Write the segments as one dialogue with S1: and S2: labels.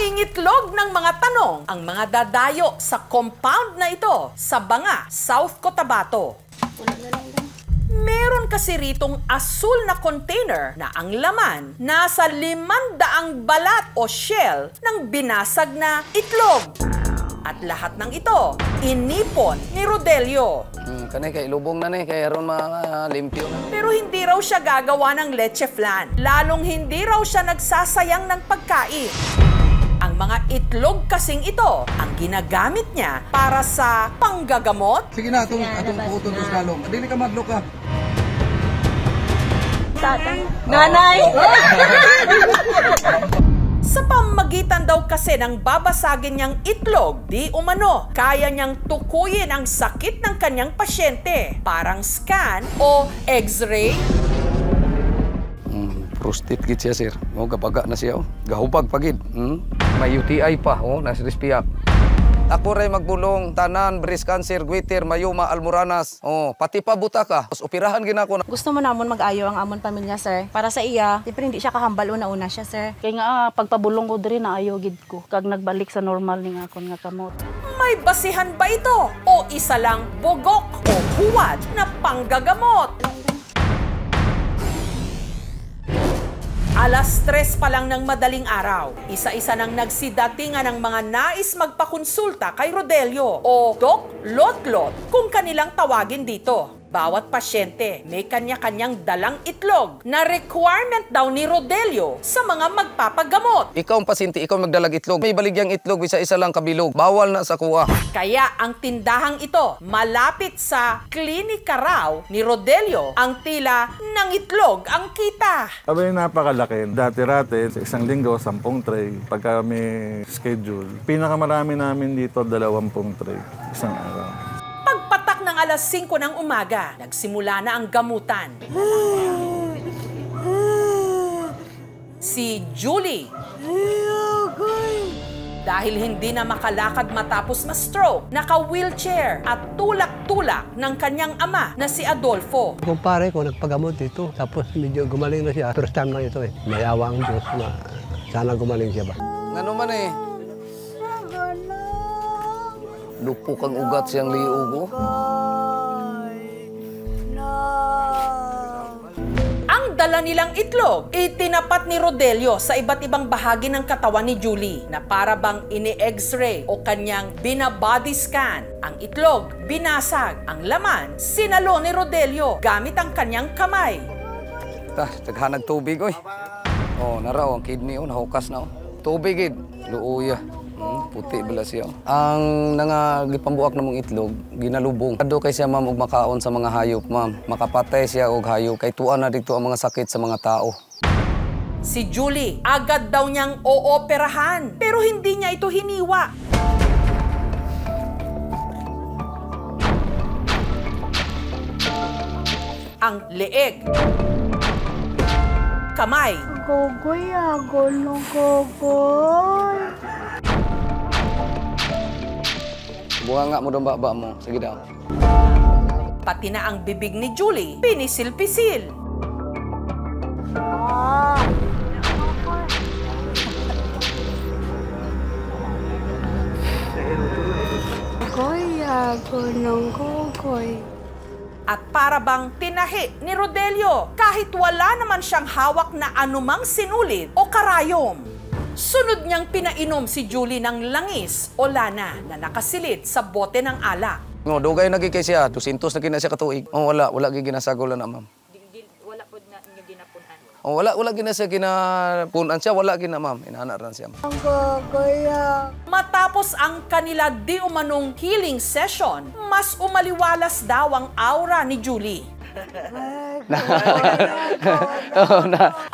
S1: Mangingitlog ng mga tanong ang mga dadayo sa compound na ito sa Banga, South Cotabato. Meron kasi ritong asul na container na ang laman nasa 500 balat o shell ng binasag na itlog. At lahat ng ito, inipon ni Rodelio.
S2: Kanay kay lubong na kay aron limpyo na.
S1: Pero hindi raw siya gagawa ng leche flan. Lalong hindi raw siya nagsasayang ng pagkain. Ang mga itlog kasing ito ang ginagamit niya para sa panggagamot.
S3: Sige na, atong puuton ko sa lalong. Dili ka madlo ka.
S1: Nanay! Sa pamagitan daw kasi ng babasagin niyang itlog, di umano, kaya niyang tukuyin ang sakit ng kanyang pasyente. Parang scan o x-ray.
S2: Prostate gid siya, sir. Gabaga na siya. Gahubag pagid. May UTI pa, nasirispiyak. Ako ray magbulong, tanan, breast cancer, goiter, mayuma, almoranas. Pati pa buta ka. Operahan gina ko na.
S4: Gusto mo namon mag-ayo ang amon pamilya, sir. Para sa iya, siyempre hindi siya kahambal una-una siya, sir.
S5: Kaya nga, pagpabulong ko diri na ayo gid ko. Kag nagbalik sa normal ning akon nga kamot.
S1: May basihan ba ito? O isa lang bugok o huwad na panggagamot? Alas 3 pa lang ng madaling araw, isa-isa nang nagsidatingan ng mga nais magpakonsulta kay Rodelio o Doc Lot-Lot kung kanilang tawagin dito. Bawat pasyente may kanya-kanyang dalang itlog na requirement daw ni Rodelio sa mga magpapagamot.
S2: Ikaw ang pasyente, ikaw magdalag itlog. May baligyang itlog, isa-isa lang kabilog. Bawal na sa kuha.
S1: Kaya ang tindahang ito, malapit sa klinika raw ni Rodelio, ang tila ng itlog ang kita.
S6: Abay, napakalaki. Dati-rati, sa isang linggo, 10 tray. Pagka may schedule, pinakamarami namin dito, 20 tray. Isang araw.
S1: Pagpatak ng alas 5 ng umaga, nagsimula na ang gamutan. Si Julie, dahil hindi na makalakad matapos ma-stroke, naka-wheelchair at tulak-tulak ng kanyang ama na si Adolfo.
S7: Kumpare ko nagpagamot dito, tapos medyo gumaling na siya. First time lang ito May awa ang Diyos na sana gumaling siya ba.
S2: Ngano man lupo kang ugat siyang liugo.
S1: Ang dala nilang itlog, itinapat ni Rodelio sa iba't ibang bahagi ng katawan ni Julie na para bang ini-x-ray o kanyang bina-body scan. Ang itlog, binasag. Ang laman, sinalo ni Rodelio gamit ang kanyang kamay.
S2: Taghanag tubig, oy. Naraw ang kidney, nahukas na. Tubig, luuya. Puti bala siya. Ang nangagipambuak na mong itlog, ginalubong. Kado kay siya, ma'am, og makaon sa mga hayop, ma'am. Makapatay siya og hayop. Kay tuan na dito ang mga sakit sa mga tao.
S1: Si Julie, agad daw niyang ooperahan, pero hindi niya ito hiniwa. Ang leeg, kamay,
S8: Gogoy, gogoy.
S2: Buha nga mo daw baba mo. Sige daw.
S1: pati na ang bibig ni Julie, pinisil-pisil. At para bang tinahi ni Rodelio kahit wala naman siyang hawak na anumang sinulid o karayom. Sunod niyang pinainom si Julie ng langis o lana na nakasilid sa bote ng alak.
S2: Dugay na gigay siya, 200 na gina siya katuig. Wala ginasagol na, ma'am.
S5: Wala po na niyo ginapunan.
S2: Wala gina siya ginapunan siya, wala gina, ma'am. Inaanaran siya.
S1: Matapos ang kanila di umanong healing session, mas umaliwalas daw ang aura ni Julie.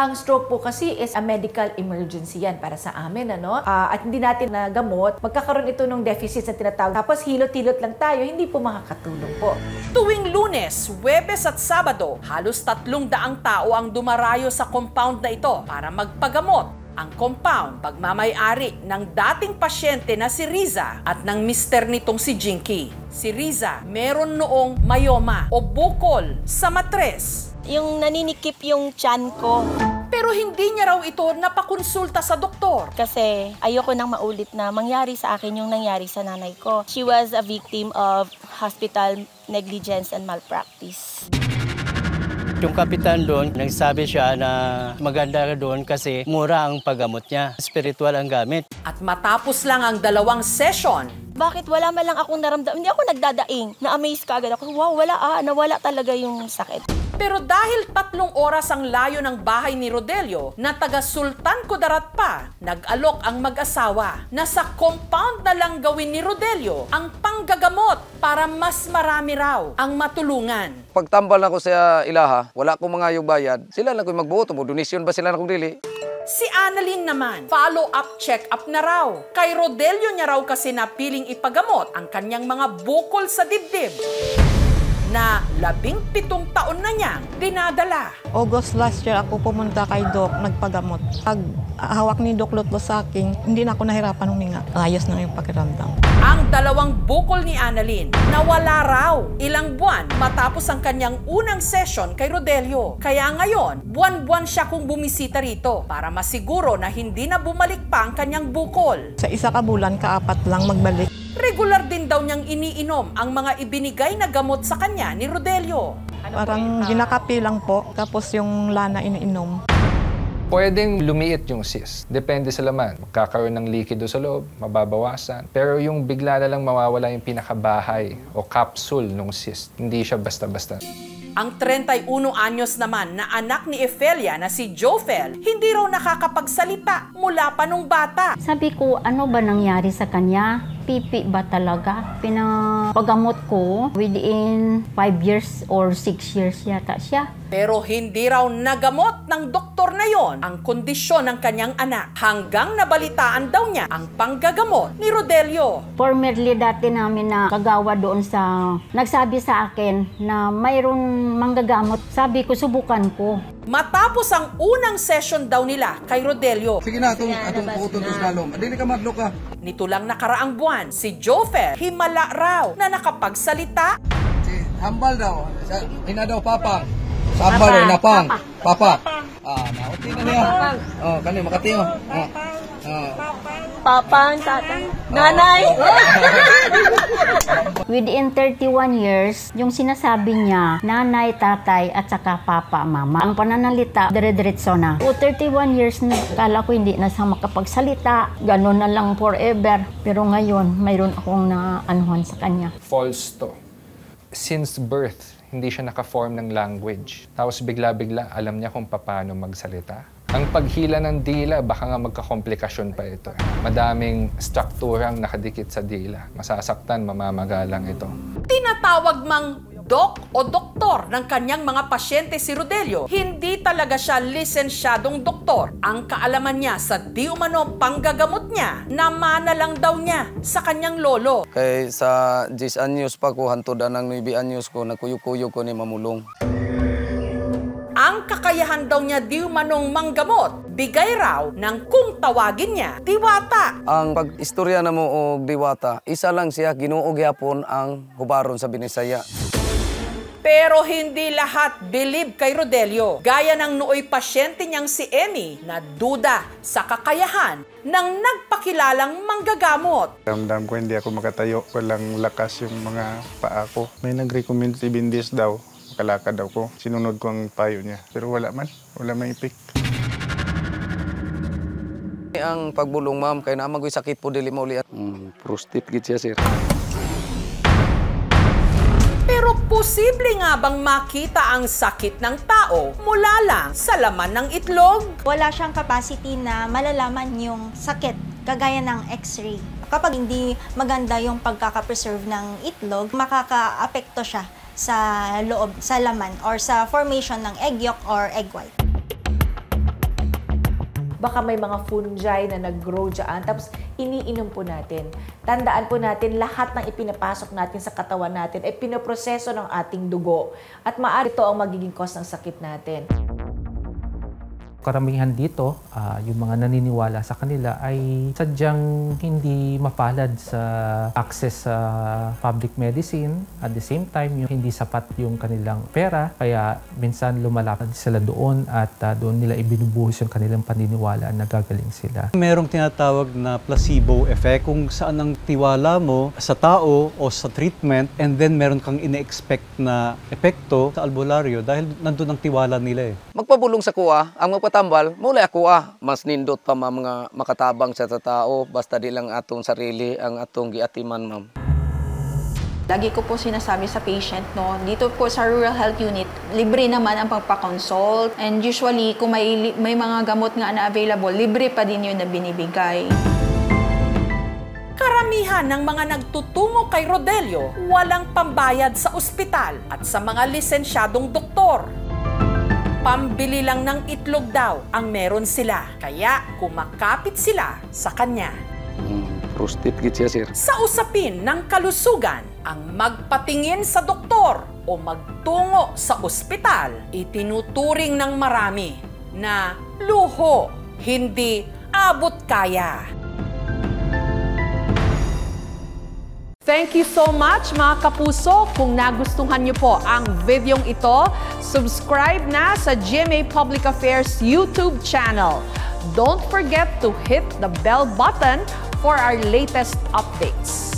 S9: Ang stroke po kasi is a medical emergency yan para sa amin, ano? At hindi natin nagamot, magkakaroon ito ng deficit sa tinatawag. Tapos hilot-hilot lang tayo, hindi po makakatulong po.
S1: Tuwing Lunes, Huwebes at Sabado, halos 300 tao ang dumarayo sa compound na ito para magpagamot. Ang compound, pagmamay-ari ng dating pasyente na si Riza at ng mister nitong si Jinky. Si Riza, meron noong mayoma o bukol sa matres.
S4: Yung naninikip yung tiyan ko.
S1: Pero hindi niya raw ito napakonsulta sa doktor.
S8: Kasi ayoko nang maulit na mangyari sa akin yung nangyari sa nanay ko. She was a victim of hospital negligence and malpractice.
S10: Yung kapitan doon, nagsabi siya na maganda doon kasi mura ang paggamot niya. Spiritual ang gamit.
S1: At matapos lang ang 2 session,
S8: Bakit wala man lang akong naramdaman? Hindi ako nagdadaing. Na-amaze ka agad ako. Wow, nawala talaga yung sakit.
S1: pero dahil 3 oras ang layo ng bahay ni Rodelio na taga Sultan Kudarat pa, nag-alok ang mag-asawa na sa compound na lang gawin ni Rodelio ang panggagamot para mas marami raw ang matulungan.
S2: Pagtambal ako sa ilaha, wala akong mga yung bayad. Sila lang ko magbuoto mo, donation ba sila na kong dili?
S1: Si Annalyn naman, follow-up check-up na raw. Kay Rodelio niya raw kasi napiling ipagamot ang kanyang mga bukol sa dibdib na 17 taon na niyang dinadala.
S11: August last year ako pumunta kay Doc, nagpagamot. Pag hawak ni Doc Lotlo sa akin, hindi na ako nahirapan huminga. Ayos na yung pakiramdam.
S1: Ang 2 bukol ni Annalyn nawala raw ilang buwan matapos ang kanyang unang session kay Rodelio. Kaya ngayon, buwan-buwan siya kung bumisita rito para masiguro na hindi na bumalik pa ang kanyang bukol.
S11: Sa isa ka bulan, kaapat lang magbalik.
S1: Regular din daw niyang iniinom ang mga ibinigay na gamot sa kanya ni Rodelio.
S11: Parang ginakapi lang po, tapos yung lana iniinom.
S12: Pwedeng lumiit yung cyst. Depende sa laman. Magkakaroon ng likido sa loob, mababawasan. Pero yung bigla na lang mawawala yung pinakabahay o capsule ng cyst. Hindi siya basta-basta.
S1: Ang 31 anyos naman na anak ni Efelia na si Jofel, hindi raw nakakapagsalita mula pa nung bata.
S13: Sabi ko, ano ba nangyari sa kanya? Pipi ba talaga? Pinapagamot ko within 5 years or 6 years yata siya.
S1: Pero hindi raw nagamot ng doktor na yon ang kondisyon ng kanyang anak hanggang nabalitaan daw niya ang panggagamot ni Rodelio.
S13: Formerly dati namin na kagawa doon sa nagsabi sa akin na mayroon manggagamot. Sabi ko, subukan ko.
S1: Matapos ang unang session daw nila kay Rodelio.
S3: Sige na, atong puton sa kalong. Dili ka madlo ka.
S1: Nito lang nakaraang buwan, si Jofel himala raw na nakapagsalita.
S3: Si hambal daw. Ina daw papang. Hambal daw napang. Papa. Nauti na niya. Kani makatiyo.
S8: Papang, tatay, nanay.
S13: Within 31 years, yung sinasabi niya, nanay, tatay, at saka papa, mama. Ang pananalita, dire-diretso na. O 31 years na, kala ko hindi na siya makapagsalita. Ganon na lang forever. Pero ngayon, mayroon akong naanuhan sa kanya.
S12: False to. Since birth, hindi siya naka-form ng language. Tapos bigla-bigla, alam niya kung paano magsalita. Ang paghila ng dila, baka nga magkakomplikasyon pa ito. Madaming strukturang nakadikit sa dila. Masasaktan, mamamagalang ito.
S1: Tinatawag mang doc o doktor ng kanyang mga pasyente si Rodelio. Hindi talaga siya lisensyadong doktor. Ang kaalaman niya sa di umano panggagamot niya, namana lang daw niya sa kanyang lolo.
S2: Kay sa 10 anyos pa ko, hantod ng 9 anyos ko, nagkuyo-kuyo ko ni mamulong.
S1: Ang kakayahan daw niya di umanong manggamot, bigay raw ng kung tawagin niya, diwata.
S2: Ang pag-istorya na mo og diwata, isa lang siya, Ginoo gyapon ang hubaron sa Binisaya.
S1: Pero hindi lahat believe kay Rodelio. Gaya ng nooy pasyente niyang si Emmy na duda sa kakayahan ng nagpakilalang manggagamot.
S14: Ramdam ko hindi ako makatayo, walang lakas yung mga paa ko. May nag-recommend si Bindis daw. Kalakad ako. Sinunod ko ang payo niya. Pero wala man. Wala may ipik.
S2: Ang pagbulong, ma'am, kay naman ko'y sakit po dili mauli. Prostate gid siya, sir.
S1: Pero posible nga bang makita ang sakit ng tao mula lang sa laman ng itlog?
S15: Wala siyang capacity na malalaman yung sakit, kagaya ng x-ray. Kapag hindi maganda yung pagkakapreserve ng itlog, makaka-apekto siya sa loob, sa laman, or sa formation ng egg yolk or egg white.
S9: Baka may mga fungi na nag-grow dyan, tapos iniinom po natin. Tandaan po natin, lahat ng ipinapasok natin sa katawan natin ay pinoproseso ng ating dugo. At maaari ito ang magiging cause ng sakit natin.
S16: Karamihan dito, yung mga naniniwala sa kanila ay sadyang hindi mapalad sa access sa public medicine. At the same time, yung hindi sapat yung kanilang pera, kaya minsan lumalapad sila doon at doon nila ibinubuhos yung kanilang paniniwala na gagaling sila.
S17: Merong tinatawag na placebo effect kung saan ang tiwala mo sa tao o sa treatment and then meron kang ine-expect na epekto sa albularyo dahil nandun ang tiwala nila
S2: Magpabulong sa kuha, ang magpatambal, mula kuha. Mas nindot pa mga makatabang sa tao, basta di lang atong sarili ang atong giatiman, ma'am.
S18: Lagi ko po sinasabi sa patient, no, dito po sa Rural Health Unit, libre naman ang pagpa-consult. And usually, kung may mga gamot nga na available, libre pa din yun na binibigay.
S1: Karamihan ng mga nagtutungo kay Rodelio, walang pambayad sa ospital at sa mga lisensyadong doktor. Pambili lang ng itlog daw ang meron sila, kaya kumakapit sila sa kanya.
S2: Prostit gid siya, sir.
S1: Sa usapin ng kalusugan, ang magpatingin sa doktor o magtungo sa ospital, itinuturing ng marami na luho, hindi abot kaya. Thank you so much mga kapuso. Kung nagustuhan niyo po ang videong ito, subscribe na sa GMA Public Affairs YouTube channel. Don't forget to hit the bell button for our latest updates.